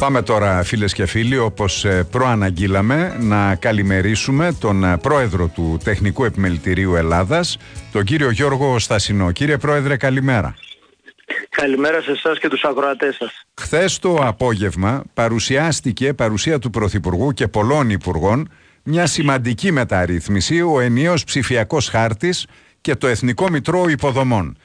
Πάμε τώρα, φίλες και φίλοι, όπως προαναγγείλαμε, να καλημερίσουμε τον πρόεδρο του Τεχνικού Επιμελητηρίου Ελλάδας, τον κύριο Γιώργο Στασινό. Κύριε Πρόεδρε, καλημέρα. Καλημέρα σε εσάς και τους ακροατές σας. Χθες το απόγευμα παρουσία του Πρωθυπουργού και πολλών υπουργών μια σημαντική μεταρρύθμιση, ο ενιαίος ψηφιακός χάρτης και το Εθνικό Μητρό Υποδομών.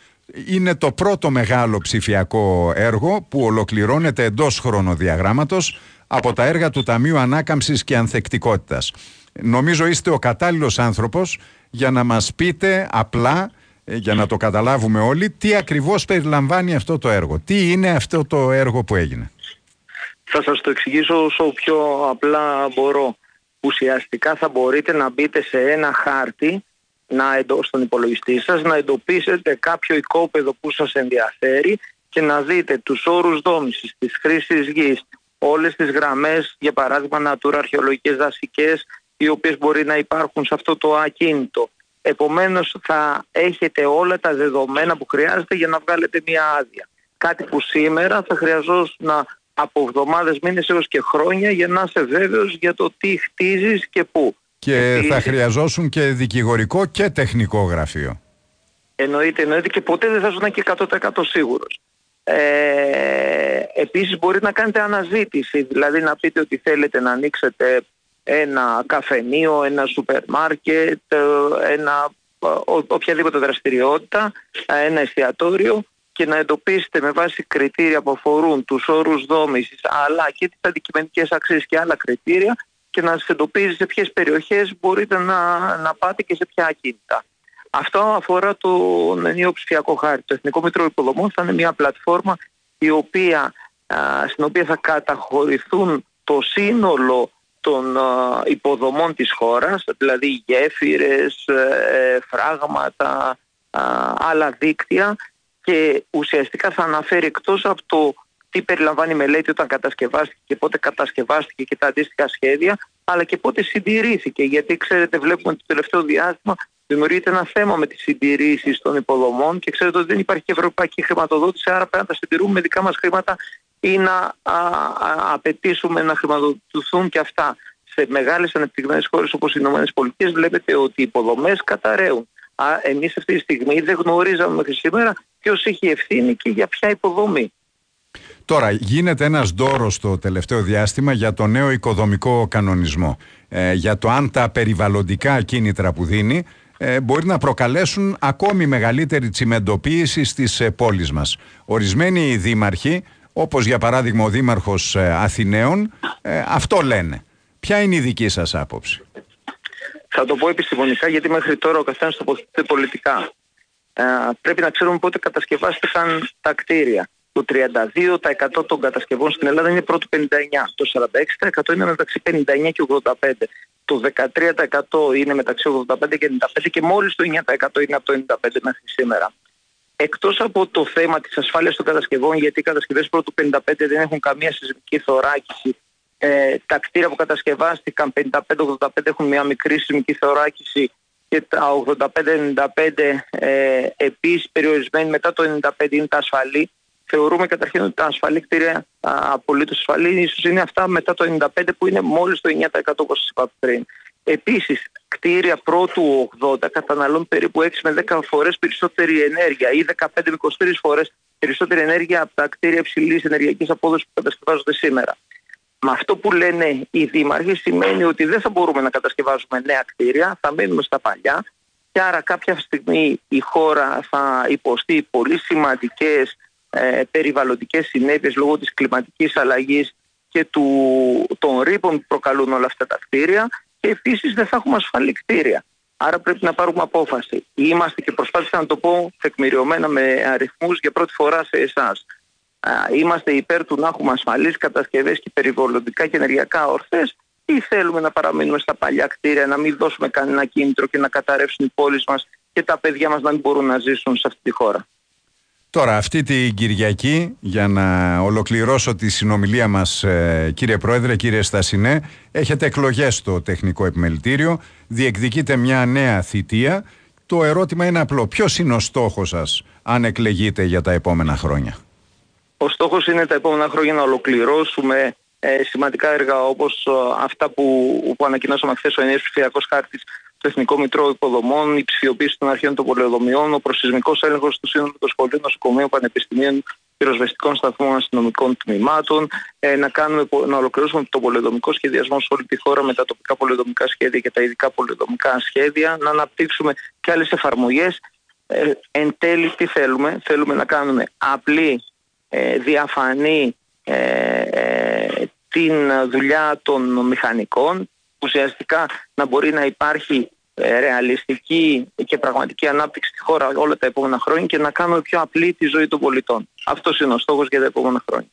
Είναι το πρώτο μεγάλο ψηφιακό έργο που ολοκληρώνεται εντός χρονοδιαγράμματος από τα έργα του Ταμείου Ανάκαμψης και Ανθεκτικότητας. Νομίζω είστε ο κατάλληλος άνθρωπος για να μας πείτε απλά, για να το καταλάβουμε όλοι, τι ακριβώς περιλαμβάνει αυτό το έργο. Τι είναι αυτό το έργο που έγινε? Θα σας το εξηγήσω όσο πιο απλά μπορώ. Ουσιαστικά θα μπορείτε να μπείτε σε ένα χάρτη στον υπολογιστή σας, να εντοπίσετε κάποιο οικόπεδο που σας ενδιαφέρει και να δείτε τους όρους δόμησης, της χρήσης γης, όλες τις γραμμές, για παράδειγμα Natura, αρχαιολογικές, δασικές, οι οποίες μπορεί να υπάρχουν σε αυτό το ακίνητο. Επομένως θα έχετε όλα τα δεδομένα που χρειάζεται για να βγάλετε μια άδεια. Κάτι που σήμερα θα χρειαζόταν από εβδομάδες, μήνες έως και χρόνια για να είσαι βέβαιος για το τι χτίζεις και πού. Και θα χρειαζόσουν και δικηγορικό και τεχνικό γραφείο. Εννοείται και ποτέ δεν θα ήσουν και 100% σίγουρος. Επίσης μπορεί να κάνετε αναζήτηση, δηλαδή να πείτε ότι θέλετε να ανοίξετε ένα καφενείο, ένα σούπερ μάρκετ, οποιαδήποτε δραστηριότητα, ένα εστιατόριο, και να εντοπίσετε με βάση κριτήρια που αφορούν τους όρους δόμησης αλλά και τις αντικειμενικές αξίες και άλλα κριτήρια, και να σας εντοπίζει σε ποιες περιοχές μπορείτε να πάτε και σε ποια ακίνητα. Αυτό αφορά τον ενιαίο ψηφιακό χάρτη. Το Εθνικό Μητρό Υποδομών θα είναι μια πλατφόρμα στην οποία θα καταχωρηθούν το σύνολο των υποδομών της χώρας, δηλαδή γέφυρες, φράγματα, άλλα δίκτυα, και ουσιαστικά θα αναφέρει, εκτός από το τι περιλαμβάνει η μελέτη όταν κατασκευάστηκε και πότε κατασκευάστηκε και τα αντίστοιχα σχέδια, αλλά και πότε συντηρήθηκε. Γιατί ξέρετε, βλέπουμε ότι το τελευταίο διάστημα δημιουργείται ένα θέμα με τις συντηρήσεις των υποδομών και ξέρετε ότι δεν υπάρχει και ευρωπαϊκή χρηματοδότηση, άρα πρέπει να τα συντηρούμε με δικά μας χρήματα ή να απαιτήσουμε να χρηματοδοτηθούν και αυτά. Σε μεγάλες ανεπτυγμένες χώρες όπως οι ΗΠΑ βλέπετε ότι οι υποδομές καταραίουν. Εμείς αυτή τη στιγμή δεν γνωρίζαμε μέχρι σήμερα ποιος έχει ευθύνη και για ποια υποδομή. Τώρα γίνεται ένας ντόρος το τελευταίο διάστημα για το νέο οικοδομικό κανονισμό, για το αν τα περιβαλλοντικά κίνητρα που δίνει μπορεί να προκαλέσουν ακόμη μεγαλύτερη τσιμεντοποίηση στις πόλεις μας. Ορισμένοι δήμαρχοι, όπως για παράδειγμα ο Δήμαρχος Αθηναίων, αυτό λένε. Ποια είναι η δική σας άποψη? Θα το πω επιστημονικά, γιατί μέχρι τώρα ο καθένας τοποθετείται πολιτικά. Πρέπει να ξέρουμε πότε κατασκευάστηκαν τα κτίρια. Το 32% των κατασκευών στην Ελλάδα είναι πρώτου 59. Το 46% είναι μεταξύ 59 και 85. Το 13% είναι μεταξύ 85 και 95 και μόλις το 9% είναι από το 95 μέχρι σήμερα. Εκτός από το θέμα της ασφάλειας των κατασκευών, γιατί οι κατασκευές πρώτου 55 δεν έχουν καμία σεισμική θωράκιση, τα κτίρια που κατασκευάστηκαν 55-85 έχουν μια μικρή σεισμική θωράκιση και τα 85-95 επίσης περιορισμένοι μετά το 95 είναι τα ασφαλή. Θεωρούμε καταρχήν ότι τα ασφαλή κτίρια απολύτως ασφαλή ίσως είναι αυτά μετά το 95 που είναι μόλις το 9% όπως σας είπα πριν. Επίσης, κτίρια πρώτου 80 καταναλώνουν περίπου 6 με 10 φορές περισσότερη ενέργεια ή 15 με 23 φορές περισσότερη ενέργεια από τα κτίρια υψηλής ενεργειακής απόδοσης που κατασκευάζονται σήμερα. Με αυτό που λένε οι δήμαρχοι σημαίνει ότι δεν θα μπορούμε να κατασκευάσουμε νέα κτίρια, θα μείνουμε στα παλιά και άρα κάποια στιγμή η χώρα θα υποστεί πολύ σημαντικές περιβαλλοντικές συνέπειες λόγω της κλιματικής αλλαγής και των ρήπων που προκαλούν όλα αυτά τα κτίρια, και επίσης δεν θα έχουμε ασφαλή κτίρια. Άρα πρέπει να πάρουμε απόφαση. Είμαστε, και προσπάθησα να το πω τεκμηριωμένα με αριθμούς για πρώτη φορά σε εσάς, είμαστε υπέρ του να έχουμε ασφαλείς κατασκευές και περιβαλλοντικά και ενεργειακά ορθές, ή θέλουμε να παραμείνουμε στα παλιά κτίρια, να μην δώσουμε κανένα κίνητρο και να καταρρεύσουν οι πόλεις μας και τα παιδιά μας να μην μπορούν να ζήσουν σε αυτή τη χώρα? Τώρα, αυτή την Κυριακή, για να ολοκληρώσω τη συνομιλία μας, κύριε Πρόεδρε, κύριε Στασινέ, έχετε εκλογές στο Τεχνικό Επιμελητήριο, διεκδικείτε μια νέα θητεία. Το ερώτημα είναι απλό. Ποιος είναι ο στόχος σας αν εκλεγείτε για τα επόμενα χρόνια? Ο στόχος είναι τα επόμενα χρόνια να ολοκληρώσουμε σημαντικά έργα όπως αυτά που ανακοινώσαμε χθες, ο ενιαίος ψηφιακός χάρτης, το Εθνικό Μητρό Υποδομών, η ψηφιοποίηση των αρχείων των πολεοδομιών, ο προσεισμικός έλεγχος του σύνολου των σχολείων, νοσοκομείων, πανεπιστημίων, πυροσβεστικών σταθμών, αστυνομικών τμήματων, να ολοκληρώσουμε το πολεοδομικό σχεδιασμό σε όλη τη χώρα με τα τοπικά πολεοδομικά σχέδια και τα ειδικά πολεοδομικά σχέδια, να αναπτύξουμε και άλλες εφαρμογές. Εν τέλει τι θέλουμε να κάνουμε απλή, διαφανή την δουλειά των μηχανικών, ουσιαστικά να μπορεί να υπάρχει ρεαλιστική και πραγματική ανάπτυξη στη χώρα όλα τα επόμενα χρόνια και να κάνουμε πιο απλή τη ζωή των πολιτών. Αυτός είναι ο στόχος για τα επόμενα χρόνια.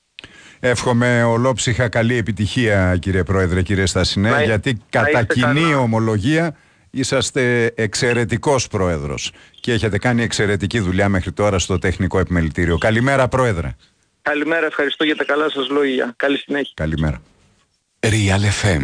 Εύχομαι ολόψυχα καλή επιτυχία, κύριε Πρόεδρε, κύριε Στασινέ, γιατί κατά κοινή ομολογία είσαστε εξαιρετικός Πρόεδρος και έχετε κάνει εξαιρετική δουλειά μέχρι τώρα στο Τεχνικό Επιμελητήριο. Καλημέρα, Πρόεδρε. Καλημέρα, ευχαριστώ για τα καλά σας λόγια. Καλή συνέχεια. Καλημέρα. Real FM